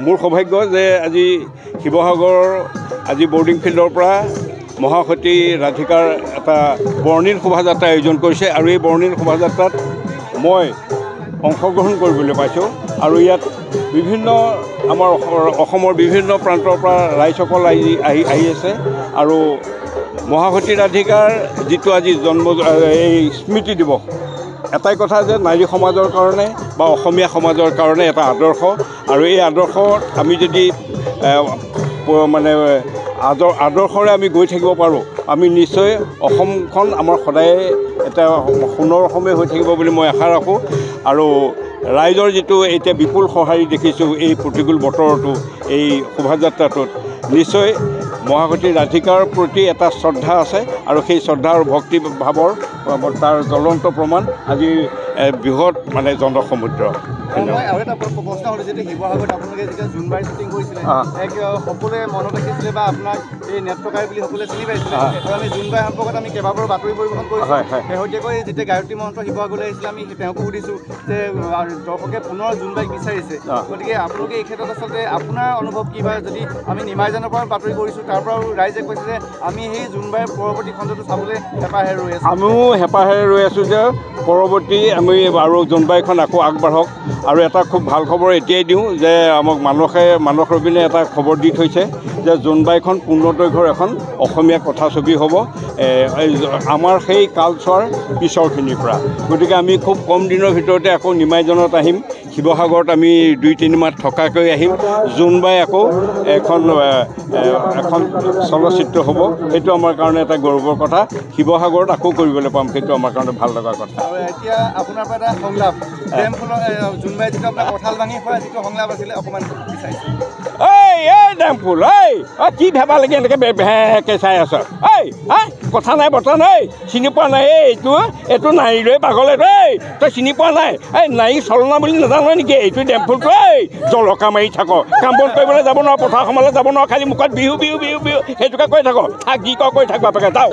মোৰ সৌভাগ্য যে আজি শিৱসাগৰ আজি বৰ্ডিং ফিল্ডৰ পৰা মহাসতী ৰাধিকাৰ এটা বৰ্ণিল শোভাযাত্ৰা আয়োজন কৰিছে আৰু এই বৰ্ণিল শোভাযাত্ৰাত মই অংশগ্ৰহণ কৰিবলৈ পাইছোঁ আৰু ইয়াত বিভিন্ন আমাৰ অসমৰ বিভিন্ন প্ৰান্তৰ পৰা ৰাইজসকল আহি আছে আৰু মহাসতী ৰাধিকাৰ যিটো আজি জন্ম এই স্মৃতি দিৱস এটাই কথা যে নাৰী সমাজৰ কাৰণে বা অসমীয়া সমাজৰ কাৰণে এটা আদৰ্শ আৰু এই আদৰ্শত আমি যদি মানে আদৰ্শৰে আমি গৈ থাকিব পাৰোঁ আমি নিশ্চয় অসমখন আমাৰ সদায় এটা সোণৰ অসমে হৈ থাকিব বুলি মই আশা ৰাখোঁ আৰু ৰাইজৰ যিটো এতিয়া বিপুল সঁহাৰি দেখিছোঁ এই প্ৰতিকূল বতৰতো এই শোভাযাত্ৰাটোত নিশ্চয় মহাসতী ৰাধিকাৰ প্ৰতি এটা শ্ৰদ্ধা আছে আৰু সেই শ্ৰদ্ধা আৰু ভক্তি ভাৱৰ তাৰ জ্বলন্ত প্ৰমাণ আজি বৃহৎ মানে জনসমুদ্ৰ। আৰু এটা প্ৰশ্ন হ'ল যেতিয়া শিৱসাগৰত আপোনালোকে যেতিয়া জোনবাই শ্বুটিং কৰিছিলে সকলোৱে মনত ৰাখিছিলে বা আপোনাক এই নেত্ৰকাৰী বুলি সকলোৱে চিনি পাইছিলে আৰু আমি জোনবাই সম্পৰ্কত আমি কেইবাবাৰো বাতৰি পৰিৱেশন কৰিছোঁ শেহতীয়াকৈ যেতিয়া গায়ত্ৰী মহন্ত শিৱসাগৰলৈ আহিছিলে আমি তেওঁকো সুধিছোঁ যে দৰ্শকে পুনৰ জোনবাইক বিচাৰিছে গতিকে আপোনালোকে এই ক্ষেত্ৰত আচলতে আপোনাৰ অনুভৱ কি বা যদি আমি নিমাইজানৰ পৰা বাতৰি কৰিছোঁ তাৰ পৰাও ৰাইজে কৈছে যে আমি সেই জোনবাইৰ পৰৱৰ্তী খণ্ডটো চাবলৈ হেঁপাহেৰে ৰৈ আছোঁ আমিও হেঁপাহেৰে ৰৈ আছোঁ যে পৰৱৰ্তী আমি আৰু জোনবাইখন আকৌ আগবাঢ়ক আৰু এটা খুব ভাল খবৰ এতিয়াই দিওঁ যে আমাক মানস ৰবিনে এটা খবৰ দি থৈছে যে জোনবাইখন পূৰ্ণদৈৰ্ঘ্যৰ এখন অসমীয়া কথাছবি হ'ব আমাৰ সেই কালচোৱাৰ পিছৰখিনিৰ পৰা গতিকে আমি খুব কম দিনৰ ভিতৰতে আকৌ নিমাইজনত আহিম শিৱসাগৰত আমি 2-3 মাহ থকাকৈ আহিম জোনবাই আকৌ এখন চলচ্চিত্ৰ হ'ব সেইটো আমাৰ কাৰণে এটা গৌৰৱৰ কথা শিৱসাগৰত আকৌ কৰিবলৈ পাম সেইটো আমাৰ কাৰণে ভাল লগা কথা আৰু এতিয়া আপোনাৰ পৰা এটা সংলাপ জোনবাই যিটো আপোনাৰ কঁঠাল ভাঙি খোৱা যিটো সংলাপ আছিলে অকণমান বিচাৰিছোঁ এই ডেমফুল কি ভেবা লাগি এনেকৈ ভেকে চাই আছ কথা নাই বতা নাই চিনি পোৱা নাই এইটো নাৰীলৈ পাগলে তই চিনি পোৱা নাই নাৰী চলনা বুলি নাজানো নেকি এইটো ডেমফুলটো জলকা মাৰি থাক কাম বন কৰিবলৈ যাব নোৱাৰো পথাৰ সমালৈ যাব নোৱাৰো খালি মুখত বিহু বিহু বিহু বিহু সেইটোকে কৈ থাক কি কৈ থাক বাপেকে যাওঁ